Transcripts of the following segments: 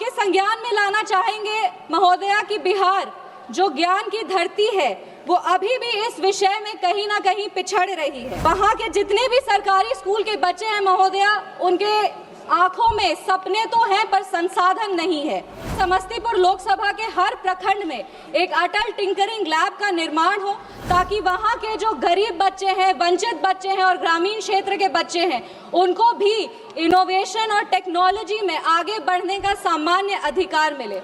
आपके संज्ञान में लाना चाहेंगे महोदया कि बिहार जो ज्ञान की धरती है वो अभी भी इस विषय में कहीं ना कहीं पिछड़ रही है। वहाँ के जितने भी सरकारी स्कूल के बच्चे हैं महोदया, उनके आंखों में सपने तो हैं पर संसाधन नहीं है। समस्तीपुर लोकसभा के हर प्रखंड में एक अटल टिंकरिंग लैब का निर्माण हो ताकि वहाँ के जो गरीब बच्चे हैं, वंचित बच्चे हैं और ग्रामीण क्षेत्र के बच्चे हैं, उनको भी इनोवेशन और टेक्नोलॉजी में आगे बढ़ने का सामान्य अधिकार मिले।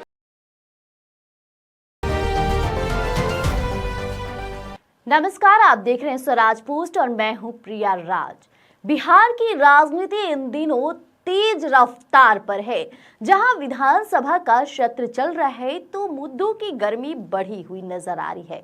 नमस्कार, आप देख रहे हैं स्वराज पोस्ट और मैं हूं प्रिया राज। बिहार की राजनीति इन दिनों तेज रफ्तार पर है। जहां विधानसभा का सत्र चल रहा है तो मुद्दों की गर्मी बढ़ी हुई नजर आ रही है।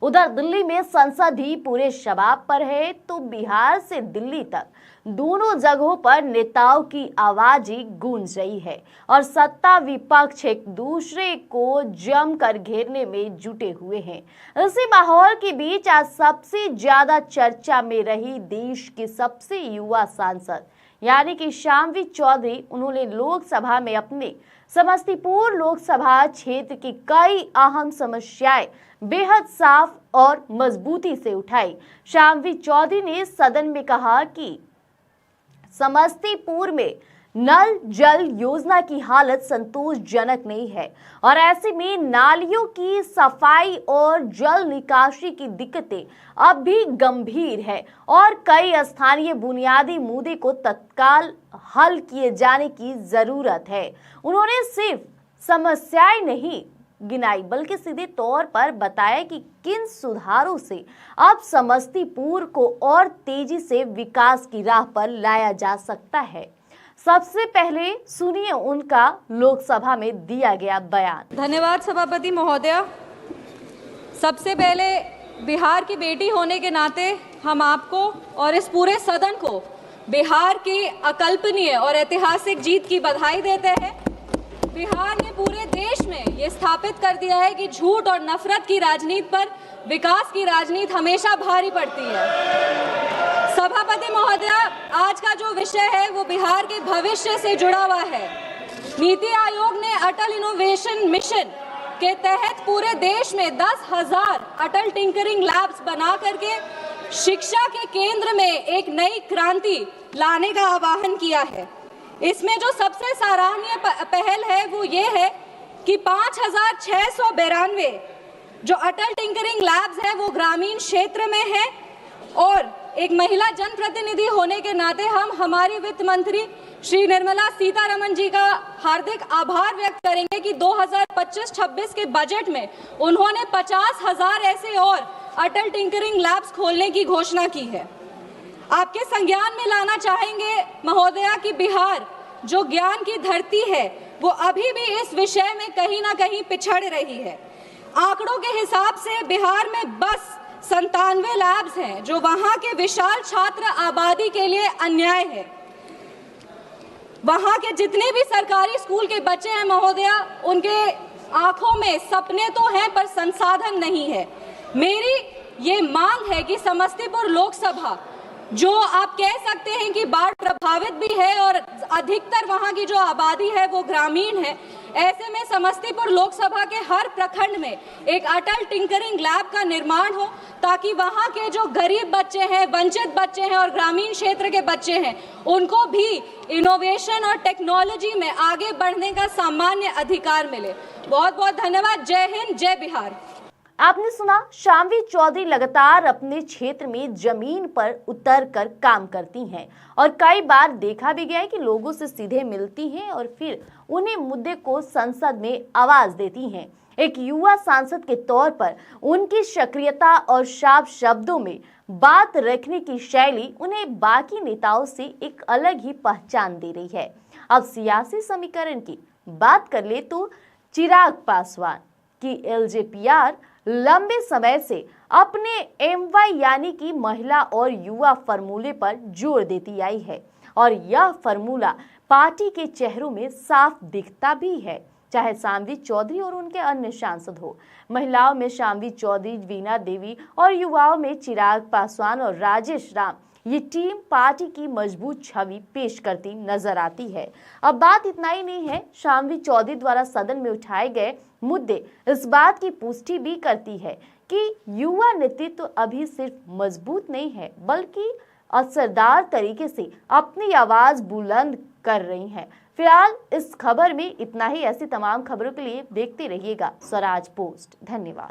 उधर दिल्ली में संसद ही पूरे शबाब पर है तो बिहार से दिल्ली तक दोनों जगहों पर नेताओं की आवाज ही गूंज रही है और सत्ता विपक्ष एक दूसरे को जमकर घेरने में जुटे हुए हैं। इसी माहौल के बीच आज सबसे ज्यादा चर्चा में रही देश की सबसे युवा सांसद यानी कि शाम्वी चौधरी। उन्होंने लोकसभा में अपने समस्तीपुर लोकसभा क्षेत्र की कई अहम समस्याएं बेहद साफ और मजबूती से उठाई। शाम्वी चौधरी ने सदन में कहा कि समस्तीपुर में नल जल योजना की हालत संतोषजनक नहीं है और ऐसे में नालियों की सफाई और जल निकासी की दिक्कतें अब भी गंभीर है और कई स्थानीय बुनियादी मुद्दे को तत्काल हल किए जाने की जरूरत है। उन्होंने सिर्फ समस्याएं नहीं गिनाई बल्कि सीधे तौर पर बताया कि किन सुधारों से अब समस्तीपुर को और तेजी से विकास की राह पर लाया जा सकता है। सबसे पहले सुनिए उनका लोकसभा में दिया गया बयान। धन्यवाद सभापति महोदया। सबसे पहले बिहार की बेटी होने के नाते हम आपको और इस पूरे सदन को बिहार की अकल्पनीय और ऐतिहासिक जीत की बधाई देते हैं। बिहार ने पूरे देश में ये स्थापित कर दिया है कि झूठ और नफरत की राजनीति पर विकास की राजनीति हमेशा भारी पड़ती है। सभापति महोदया, आज का जो विषय है वो बिहार के भविष्य से जुड़ा हुआ है। नीति आयोग ने अटल इनोवेशन मिशन के तहत पूरे देश में 10,000 अटल टिंकरिंग लैब्स बना करके शिक्षा के केंद्र में एक नई क्रांति लाने का आह्वान किया है। इसमें जो सबसे सराहनीय पहल है वो ये है कि 5,692 जो अटल टिंकरिंग लैब्स है वो ग्रामीण क्षेत्र में है और एक महिला जनप्रतिनिधि होने के नाते हम हमारी वित्त मंत्री श्री निर्मला सीतारमण जी का हार्दिक आभार व्यक्त करेंगे कि 2025-26 के बजट में उन्होंने 50,000 ऐसे और अटल टिंकरिंग लैब्स खोलने की घोषणा की है। आपके संज्ञान में लाना चाहेंगे महोदया कि बिहार जो ज्ञान की धरती है वो अभी भी इस विषय में कहीं ना कहीं पिछड़ रही है। आंकड़ों के हिसाब से बिहार में बस 97 लैब्स हैं जो वहां के विशाल छात्र आबादी के लिए अन्याय है। वहां के जितने भी सरकारी स्कूल के बच्चे हैं महोदया, उनके आंखों में सपने तो हैं पर संसाधन नहीं है। मेरी ये मांग है कि समस्तीपुर लोकसभा जो आप कह सकते हैं कि बाढ़ प्रभावित भी है और अधिकतर वहां की जो आबादी है वो ग्रामीण है, ऐसे में समस्तीपुर लोकसभा के हर प्रखंड में एक अटल टिंकरिंग लैब का निर्माण हो ताकि वहां के जो गरीब बच्चे हैं, वंचित बच्चे हैं और ग्रामीण क्षेत्र के बच्चे हैं, उनको भी इनोवेशन और टेक्नोलॉजी में आगे बढ़ने का सामान्य अधिकार मिले। बहुत बहुत धन्यवाद। जय हिंद, जय बिहार। आपने सुना, शाम्वी चौधरी लगातार अपने क्षेत्र में जमीन पर उतर कर काम करती हैं और कई बार देखा भी गया है कि लोगों से सीधे मिलती हैं और फिर उन्हें मुद्दे को संसद में आवाज देती हैं। एक युवा सांसद के तौर पर उनकी सक्रियता और साफ शब्दों में बात रखने की शैली उन्हें बाकी नेताओं से एक अलग ही पहचान दे रही है। अब सियासी समीकरण की बात कर ले तो चिराग पासवान की एलजेपीआर लंबे समय से अपने MY यानी कि महिला और युवा फॉर्मूले पर जोर देती आई है और यह फॉर्मूला पार्टी के चेहरों में साफ दिखता भी है, चाहे शाम्वी चौधरी और उनके अन्य सांसद हो। महिलाओं में शाम्वी चौधरी, वीणा देवी और युवाओं में चिराग पासवान और राजेश राम ये टीम पार्टी की मजबूत छवि पेश करती नजर आती है। अब बात इतना ही नहीं है, शामवी चौधरी द्वारा सदन में उठाए गए मुद्दे इस बात की पुष्टि भी करती है कि युवा नेतृत्व अभी सिर्फ मजबूत नहीं है बल्कि असरदार तरीके से अपनी आवाज बुलंद कर रही हैं। फिलहाल इस खबर में इतना ही। ऐसी तमाम खबरों के लिए देखते रहिएगा स्वराज पोस्ट। धन्यवाद।